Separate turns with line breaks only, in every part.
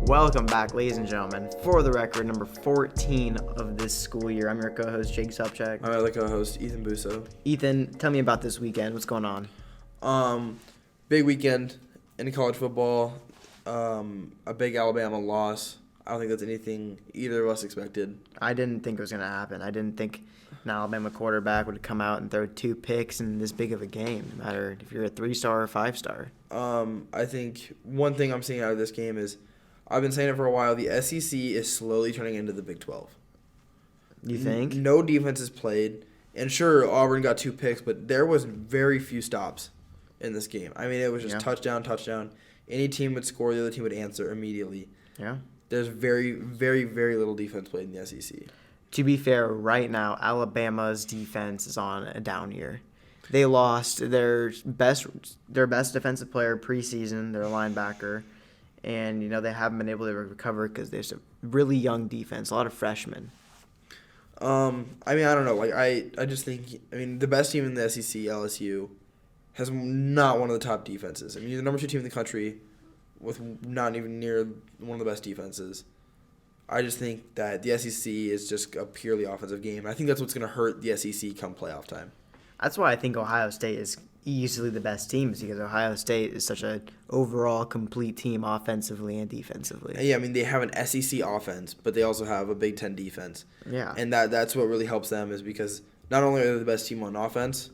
Welcome back, ladies and gentlemen. For the record, number 14 of this school year. I'm your co-host, Jake Subcheck.
I'm the co-host, Ethan Busso.
Ethan, tell me about this weekend. What's going on?
Big weekend in college football. A big Alabama loss. I don't think that's anything either of us expected.
I didn't think it was going to happen. I didn't think an Alabama quarterback would come out and throw 2 picks in this big of a game, no matter if you're a 3-star or 5-star.
I think one thing I'm seeing out of this game is, I've been saying it for a while, the SEC is slowly turning into the Big 12.
You think?
No defense is played. And sure, Auburn got 2 picks, but there was very few stops in this game. I mean, it was just touchdown. Any team would score, the other team would answer immediately.
Yeah.
There's very, very, very little defense played in the SEC.
To be fair, right now, Alabama's defense is on a down year. They lost their best defensive player preseason, their linebacker, and they haven't been able to recover because there's a really young defense, a lot of freshmen.
I don't know. I just think, the best team in the SEC, LSU, has not one of the top defenses. You're the number 2 team in the country with not even near one of the best defenses. I just think that the SEC is just a purely offensive game. I think that's what's going to hurt the SEC come playoff time.
That's why I think Ohio State is easily the best team, is because Ohio State is such an overall complete team offensively and defensively.
Yeah, they have an SEC offense, but they also have a Big Ten defense.
Yeah.
And that's what really helps them, is because not only are they the best team on offense,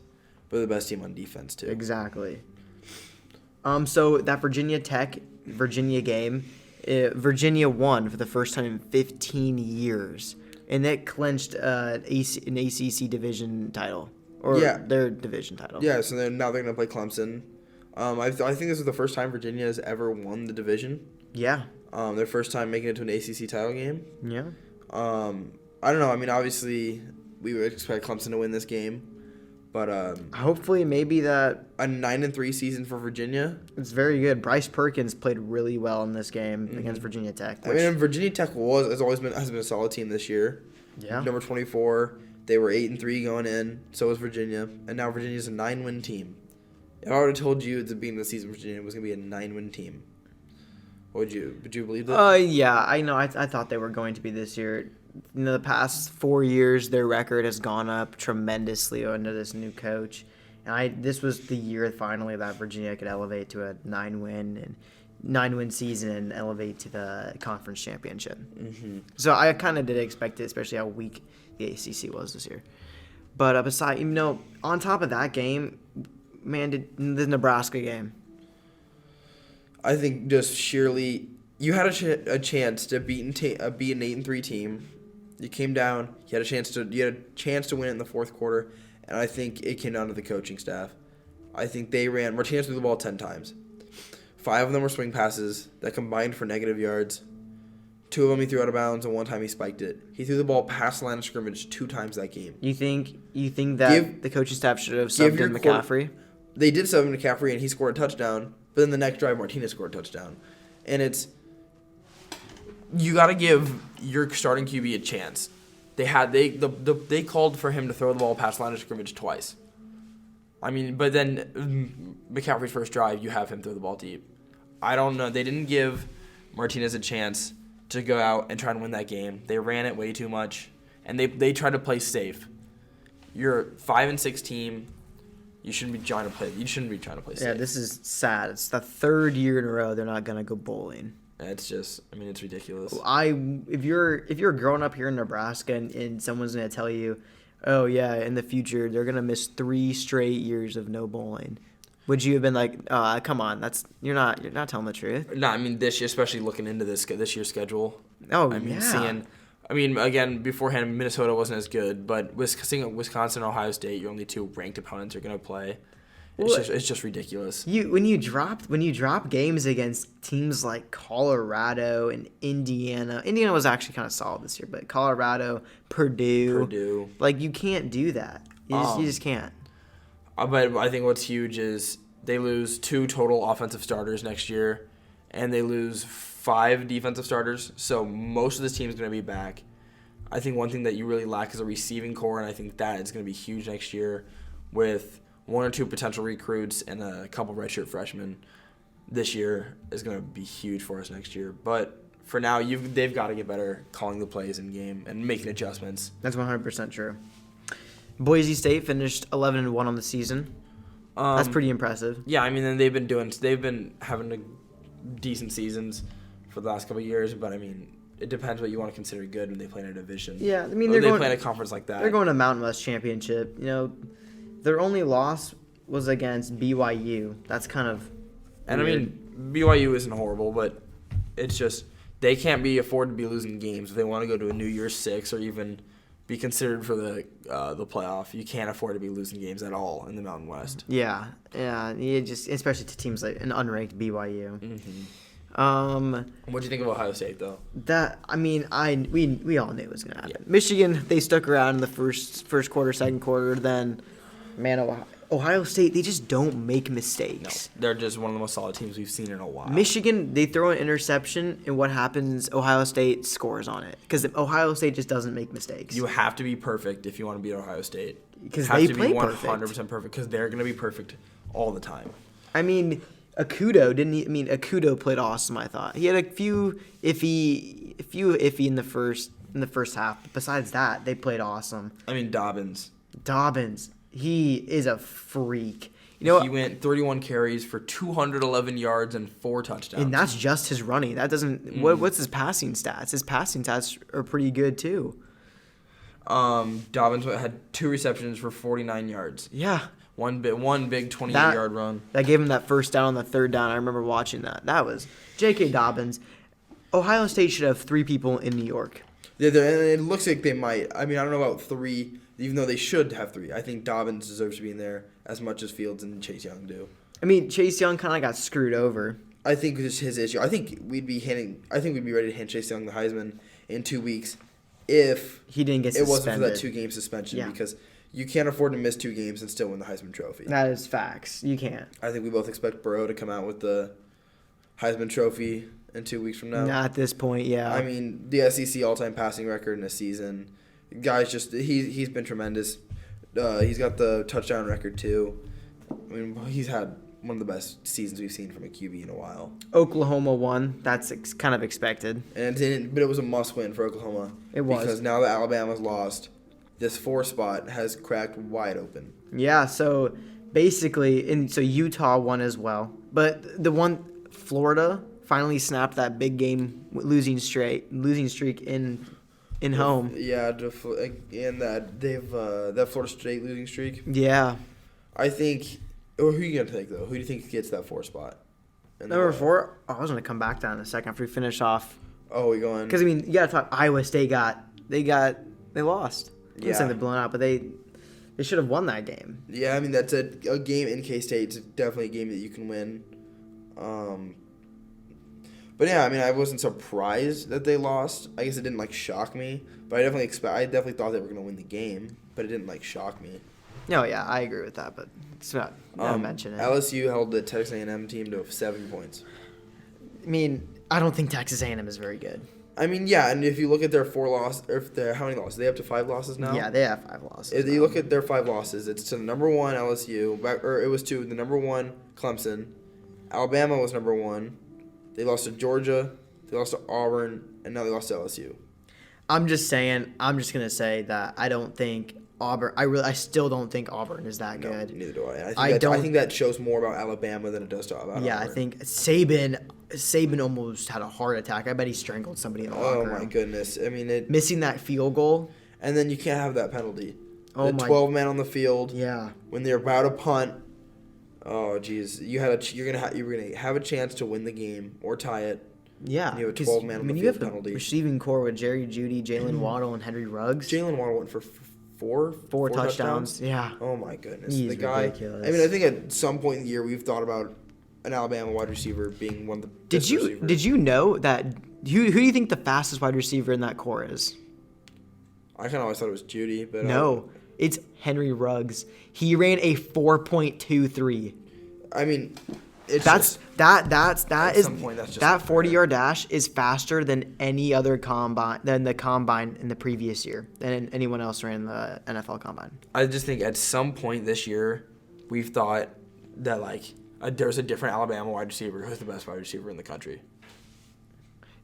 but they're the best team on defense too.
Exactly. So that Virginia game, Virginia won for the first time in 15 years, and that clinched an ACC division title. Their division title.
Yeah, so now they're going to play Clemson. I think this is the first time Virginia has ever won the division.
Yeah.
Their first time making it to an ACC title game.
Yeah.
I don't know. Obviously, we would expect Clemson to win this game. But
hopefully, maybe that
a 9-3 season for Virginia.
It's very good. Bryce Perkins played really well in this game against Virginia Tech.
Virginia Tech has been a solid team this year.
Yeah.
Number 24. They were 8-3 going in. So was Virginia, and now Virginia's a 9-win team. If I would have told you at the beginning of the season Virginia was going to be a 9-win team, would you believe that?
Yeah, I know. I thought they were going to be this year. The past 4 years, their record has gone up tremendously under this new coach. And this was the year finally that Virginia could elevate to a 9-win season and elevate to the conference championship. Mm-hmm. So I kind of did expect it, especially how weak the ACC was this year. But on top of that game, the Nebraska game.
I think just sheerly, you had a chance to beat an 8-3 team. You came down. You had a chance to win it in the fourth quarter, and I think it came down to the coaching staff. I think Martinez threw the ball 10 times. 5 of them were swing passes that combined for negative yards. 2 of them he threw out of bounds, and 1 time he spiked it. He threw the ball past the line of scrimmage 2 times that game.
You think that the coaching staff should have subbed in McCaffrey?
They did sub in McCaffrey, and he scored a touchdown. But then the next drive, Martinez scored a touchdown. And you got to give your starting QB a chance. They called for him to throw the ball past the line of scrimmage twice. But then McCaffrey's first drive, you have him throw the ball deep. I don't know. They didn't give Martinez a chance to go out and try and win that game. They ran it way too much, and they tried to play safe. You're a 5-6 team. You shouldn't be trying to play safe.
Yeah, this is sad. It's the 3rd year in a row they're not gonna go bowling.
It's just, it's ridiculous.
If you're growing up here in Nebraska and someone's gonna tell you, oh yeah, in the future they're gonna miss 3 straight years of no bowling, would you have been like, come on, you're not telling the truth?
No, this year, especially looking into this year's schedule.
Oh,
Again, beforehand, Minnesota wasn't as good, but Wisconsin and Ohio State, your only 2 ranked opponents are going to play. It's just ridiculous.
When you drop games against teams like Colorado and Indiana was actually kind of solid this year, but Colorado, Purdue, you can't do that. You just can't.
But I think what's huge is they lose 2 total offensive starters next year, and they lose 5 defensive starters. So most of this team is going to be back. I think one thing that you really lack is a receiving core, and I think that is going to be huge next year with 1 or 2 potential recruits and a couple redshirt freshmen. This year is going to be huge for us next year. But for now, they've got to get better calling the plays in game and making adjustments.
That's 100% true. Boise State finished 11-1 on the season. That's pretty impressive.
Yeah, I mean, and they've been having decent seasons for the last couple of years, but I mean, it depends what you want to consider good when they play in a division.
Yeah, I mean,
they
going,
play in a conference like that.
They're going to Mountain West Championship. You know, their only loss was against BYU. That's kind of
and
weird.
I mean, BYU isn't horrible, but it's just they can't afford to be losing games if they want to go to a New Year's Six or even be considered for the playoff. You can't afford to be losing games at all in the Mountain West.
Yeah. You just especially to teams like an unranked BYU.
Mm-hmm. What do you think of Ohio State though?
That I mean, we all knew it was gonna happen. Yeah. Michigan, they stuck around in the first quarter, second quarter. Then, man, Ohio State, they just don't make mistakes.
No, they're just one of the most solid teams we've seen in a while.
Michigan, they throw an interception, and what happens? Ohio State scores on it because Ohio State just doesn't make mistakes.
You have to be perfect if you want to beat Ohio State.
Because they play
perfect. 100% perfect because they're going to be perfect all the time.
I mean, Akudo didn't. Akudo played awesome. I thought he had a few iffy in the first half. But besides that, they played awesome.
I mean, Dobbins.
He is a freak. You know,
he went 31 carries for 211 yards and 4 touchdowns.
And that's just his running. That doesn't. What's his passing stats? His passing stats are pretty good too.
Dobbins had 2 receptions for 49 yards.
Yeah.
One big 28-yard run.
That gave him that first down on the third down. I remember watching that. That was J.K. Dobbins. Ohio State should have 3 people in New York.
Yeah, and it looks like they might. I mean, I don't know about 3, even though they should have 3. I think Dobbins deserves to be in there as much as Fields and Chase Young do.
I mean, Chase Young kind of got screwed over.
I think it's his issue. I think we'd be ready to hand Chase Young the Heisman in 2 weeks if
he didn't get suspended.
It wasn't for that 2-game suspension because you can't afford to miss 2 games and still win the Heisman Trophy.
That is facts. You can't.
I think we both expect Burrow to come out with the Heisman Trophy in 2 weeks from now.
Not at this point, yeah.
I mean, the SEC all-time passing record in a season. Guy's just he's been tremendous. He's got the touchdown record too. I mean, he's had one of the best seasons we've seen from a QB in a while.
Oklahoma won. That's kind of expected.
But it was a must-win for Oklahoma.
It was.
Because now that Alabama's lost, this 4 spot has cracked wide open.
Yeah, so basically, so Utah won as well. But the one, Florida finally snapped that big game losing streak in home.
Yeah, and that Florida State losing streak.
Yeah.
I think. Who are you gonna take though? Who do you think gets that 4 spot?
Number 4. I was gonna come back down in a second after we finish off.
Oh, we going?
Because I mean, you gotta talk. Iowa State they lost. I'm
Yeah.
saying they're blown out, but they should have won that game.
Yeah, I mean that's a game in K-State. It's definitely a game that you can win. But yeah, I mean I wasn't surprised that they lost. I guess it didn't shock me, but I definitely thought they were gonna win the game, but it didn't shock me.
No, yeah, I agree with that, but it's not mention it.
LSU held the Texas A&M team to 7 points.
I mean, I don't think Texas A&M is very good.
I mean, yeah, and if you look at their 4 losses, or how many losses? They up to 5 losses now?
Yeah, they have 5 losses.
If you look at their 5 losses, it's to the number 1 LSU, or it was to the number 1 Clemson. Alabama was number 1. They lost to Georgia. They lost to Auburn, and now they lost to LSU.
I'm just gonna say that I don't think Auburn. I still don't think Auburn is that good.
Neither do I. I think that shows more about Alabama than it does about
Yeah,
Auburn.
I think Saban almost had a heart attack. I bet he strangled somebody in the locker room.
Oh my goodness! I mean,
missing that field goal.
And then you can't have that penalty.
Oh
the 12 men on the field.
Yeah.
When they're about to punt. Oh jeez, you're gonna have a chance to win the game or tie it.
Yeah,
you have a 12 man on the field penalty.
Receiving core with Jerry Jeudy, Jalen Waddle, and Henry Ruggs.
Jalen Waddle went for four touchdowns.
Yeah.
Oh my goodness,
He's
the guy.
ridiculous.
I mean, I think at some point in the year we've thought about an Alabama wide receiver being one of the best receivers.
Did you know that? Who do you think the fastest wide receiver in that core is?
I kind of always thought it was Judy, but
no, it's Henry Ruggs. He ran a 4.23.
I mean, it's
that 40-yard dash is faster than any other combine in the previous year than anyone else ran the NFL combine.
I just think at some point this year we've thought that there's a different Alabama wide receiver who's the best wide receiver in the country.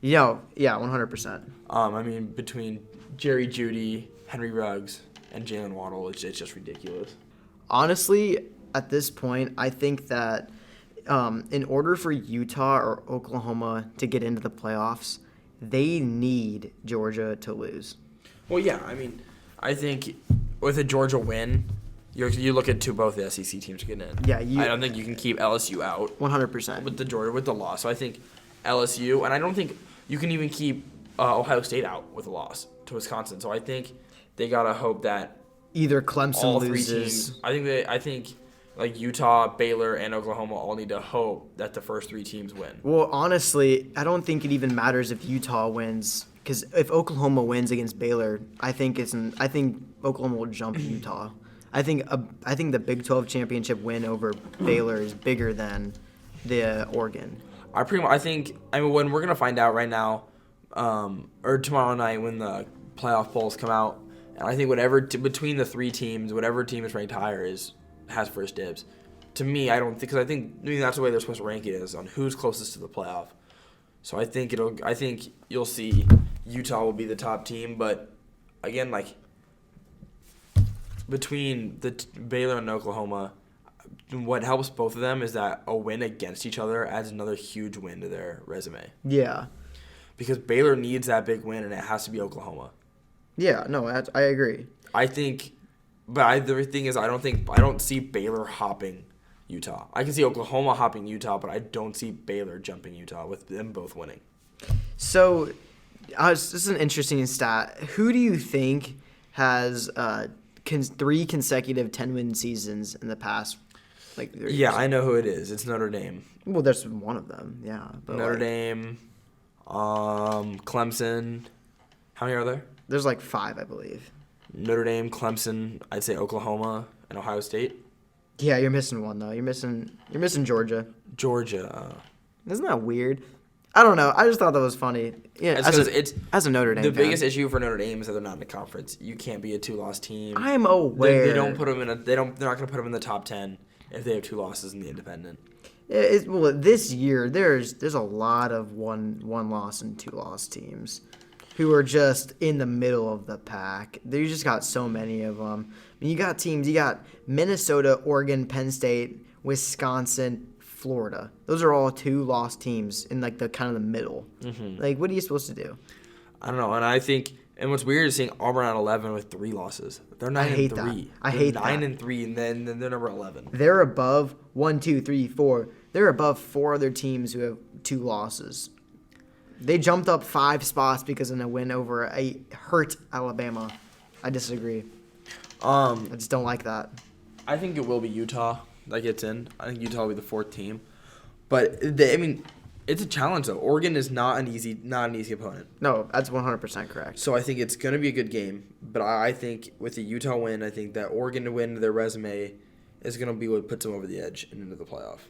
Yeah, 100%.
I mean, between Jerry Jeudy, Henry Ruggs, and Jalen Waddle, it's just ridiculous.
Honestly, at this point, I think that in order for Utah or Oklahoma to get into the playoffs, they need Georgia to lose.
Well, yeah, I mean, I think with a Georgia win, you look at both the SEC teams getting in.
Yeah,
I don't think you can keep LSU out
100%.
with the loss. So I think LSU, and I don't think you can even keep Ohio State out with a loss to Wisconsin. So I think they gotta hope that
Either Clemson
all three
loses.
teams. I think like Utah, Baylor, and Oklahoma all need to hope that the first three teams win.
Well, honestly, I don't think it even matters if Utah wins, because if Oklahoma wins against Baylor, I think Oklahoma will jump Utah. I think the Big 12 championship win over Baylor is bigger than the Oregon.
I mean when we're gonna find out right now, or tomorrow night when the playoff polls come out, and I think between the three teams, whatever team is ranked higher has first dibs. To me, I don't think because I think that's the way they're supposed to rank it is on who's closest to the playoff. So I think you'll see Utah will be the top team, but again, like between Baylor and Oklahoma, what helps both of them is that a win against each other adds another huge win to their resume.
Yeah.
Because Baylor needs that big win, and it has to be Oklahoma.
Yeah, no, I agree.
I think, but the thing is, I don't see Baylor hopping Utah. I can see Oklahoma hopping Utah, but I don't see Baylor jumping Utah with them both winning.
So, this is an interesting stat. Who do you think has 3 consecutive 10-win seasons in the past, 3 years?
Yeah, I know who it is. It's Notre Dame.
Well, there's one of them, yeah. But
Notre Dame, Clemson. How many are there?
There's 5, I believe.
Notre Dame, Clemson, I'd say Oklahoma, and Ohio State.
Yeah, you're missing one though. You're missing Georgia.
Georgia.
Isn't that weird? I don't know. I just thought that was funny. Yeah, as a Notre Dame
the
fan.
biggest issue for Notre Dame is that they're not in a conference. You can't be a 2-loss team.
I'm aware.
They don't put them in they're not going to put them in the top 10 if they have 2 losses in the independent.
Well, this year there's a lot of one loss and 2 loss teams who are just in the middle of the pack. You just got so many of them. I mean, you got Minnesota, Oregon, Penn State, Wisconsin, Florida. Those are all 2-loss teams in the kind of the middle. Mm-hmm. What are you supposed to do?
I don't know, and what's weird is seeing Auburn at 11 with 3 losses. They're 9-3.
I hate
9-3, and then they're number 11.
They're above 1, 2, 3, 4. They're above 4 other teams who have 2 losses. They jumped up 5 spots because of a win over a hurt Alabama. I disagree. I just don't like that.
I think it will be Utah that gets in. I think Utah will be the 4th team. But it's a challenge though. Oregon is not an easy opponent.
No, that's 100% correct.
So I think it's going to be a good game. But I think with the Utah win, I think that Oregon to win their resume is going to be what puts them over the edge and into the playoff.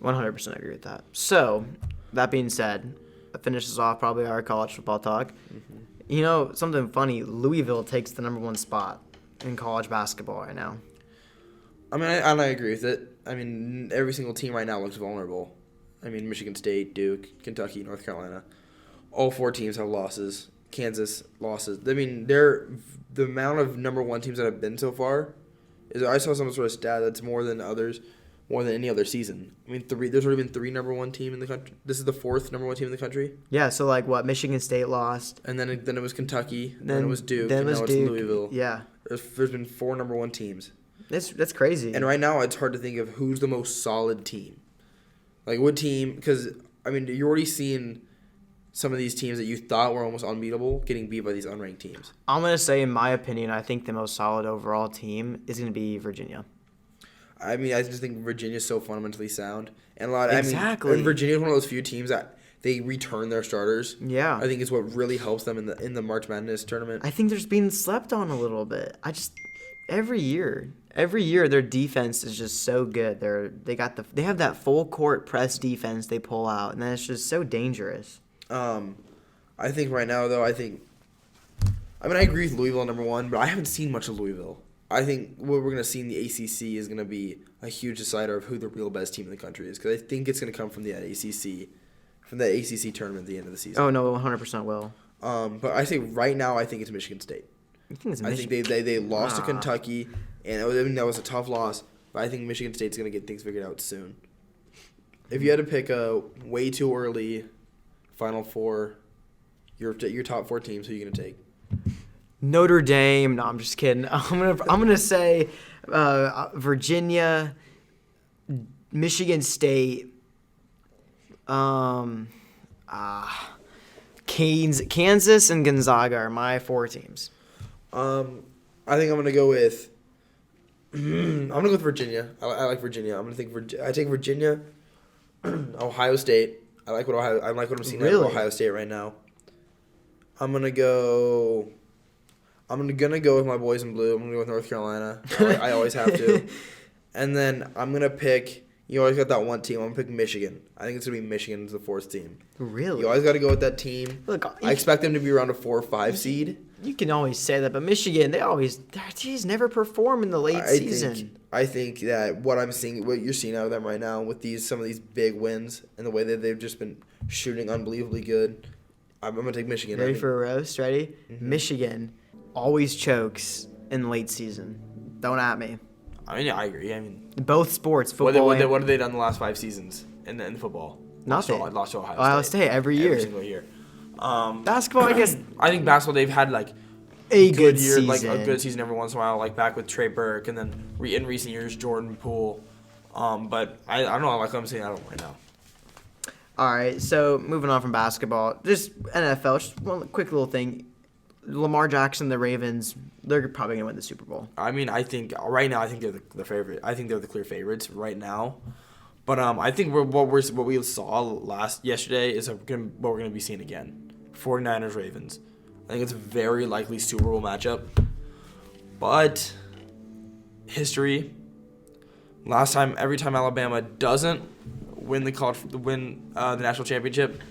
100% agree with that. So, that being said, that finishes off probably our college football talk. Mm-hmm. You know, something funny, Louisville takes the number 1 spot in college basketball right now.
I mean, I agree with it. I mean, every single team right now looks vulnerable. I mean, Michigan State, Duke, Kentucky, North Carolina. All 4 teams have losses. Kansas, losses. I mean, the amount of number 1 teams that have been so far is, I saw some sort of stat that's more than any other season. I mean, there's already been 3 number 1 team in the country. This is the 4th number 1 team in the country.
Yeah, so Michigan State lost.
And then it was Kentucky. Then it was Duke.
Then
and now
Duke.
It's Louisville.
Yeah.
There's been 4 number 1 teams.
That's crazy.
And right now, it's hard to think of who's the most solid team. What team? Because, I mean, you're already seeing some of these teams that you thought were almost unbeatable getting beat by these unranked teams.
I'm going to say, in my opinion, I think the most solid overall team is going to be Virginia.
I mean, I just think Virginia's so fundamentally sound. And
Exactly.
And Virginia's one of those few teams that they return their starters.
Yeah.
I think it's what really helps them in the March Madness tournament.
I think they're being slept on a little bit. Every year their defense is just so good. They have that full court press defense they pull out, and then it's just so dangerous.
I think right now though, I agree with Louisville number 1, but I haven't seen much of Louisville. I think what we're gonna see in the ACC is gonna be a huge decider of who the real best team in the country is, because I think it's gonna come from the ACC from the ACC tournament at the end of the season.
Oh no, 100% will.
But I say right now, I think it's Michigan State.
You think it's
I think they lost to Kentucky, and that was a tough loss. But I think Michigan State's gonna get things figured out soon. If you had to pick a way too early Final Four, your top 4 teams, who are you gonna take?
Notre Dame. No, I'm just kidding. I'm gonna say Virginia, Michigan State, Kansas, and Gonzaga are my 4 teams.
I think I'm gonna go with. I'm gonna go with Virginia. I like Virginia. I take Virginia, Ohio State. I like what I'm seeing at Ohio State right now. I'm gonna go with my boys in blue. I'm gonna go with North Carolina. I always have to. And then I'm gonna pick. You always got that one team. I'm gonna pick Michigan. I think it's gonna be Michigan as the 4th team.
Really?
You always got to go with that team.
Look,
I expect them to be around a 4 or 5 seed.
You can always say that, but Michigan, their teams never perform in the late season.
I think that what you're seeing out of them right now with some of these big wins and the way that they've just been shooting unbelievably good, I'm gonna take Michigan.
Ready for a roast? Ready?
Mm-hmm.
Michigan always chokes in the late season. Don't at me.
I mean, I agree. I mean,
both sports, football.
What have they done the last 5 seasons in football?
Nothing.
Lost to
Ohio State every year.
Every single year.
Basketball, I guess.
I think basketball they've had like
a good
year,
season.
like a good season every once in a while, like back with Trey Burke, and then in recent years Jordan Poole. But I don't know. Like I'm saying, I don't right now.
All right, so moving on from basketball, just NFL. Just one quick little thing. Lamar Jackson, the Ravens, they're probably gonna win the Super Bowl.
I mean, I think right now, I think they're the favorite. I think they're the clear favorites right now. But I think what we saw yesterday is what we're gonna be seeing again. 49ers Ravens. I think it's a very likely Super Bowl matchup. But history. Last time, every time Alabama doesn't win the national championship,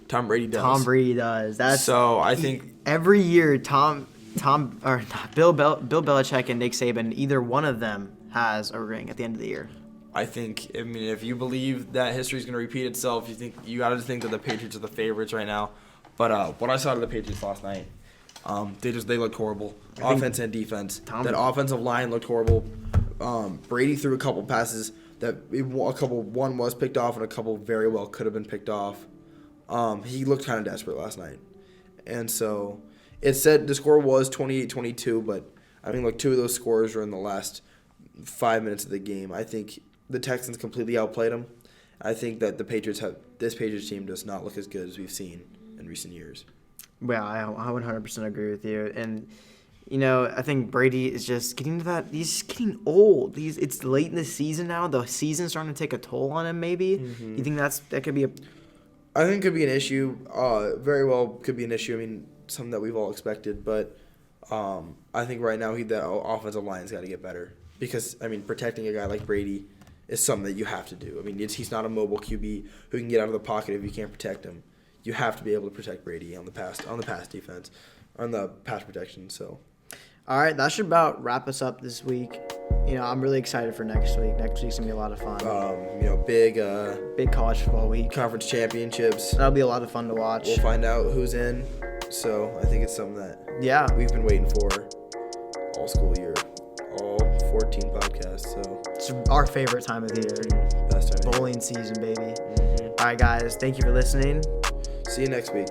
Tom Brady does.
Tom Brady does.
So I think
every year Bill Belichick and Nick Saban, either one of them has a ring at the end of the year.
I mean, if you believe that history is going to repeat itself, you got to think that the Patriots are the favorites right now. But what I saw of the Patriots last night, they looked horrible, offense and defense. That offensive line looked horrible. Brady threw a couple passes one was picked off and a couple very well could have been picked off. He looked kind of desperate last night, and so it said the score was 28-22, but I mean, like 2 of those scores were in the last 5 minutes of the game. I think the Texans completely outplayed them. I think that this Patriots team does not look as good as we've seen in recent years.
Well, I 100% agree with you. And, I think Brady is just getting to that. He's getting old. It's late in the season now. The season's starting to take a toll on him, maybe. Mm-hmm. You think that could be a...
I think it could be an issue. Very well could be an issue. I mean, something that we've all expected. But I think right now the offensive line's got to get better. Because, I mean, protecting a guy like Brady is something that you have to do. I mean, he's not a mobile QB who can get out of the pocket if you can't protect him. You have to be able to protect Brady on the pass defense, on the pass protection. So,
all right, that should about wrap us up this week. I'm really excited for next week. Next week's gonna be a lot of fun.
Big
college football week,
conference championships.
That'll be a lot of fun to watch.
We'll find out who's in. So I think it's something that we've been waiting for all school year, all 14 podcasts. So
it's our favorite time of the year.
Best time.
Bowling season, baby. Mm-hmm. All right, guys. Thank you for listening.
See you next week.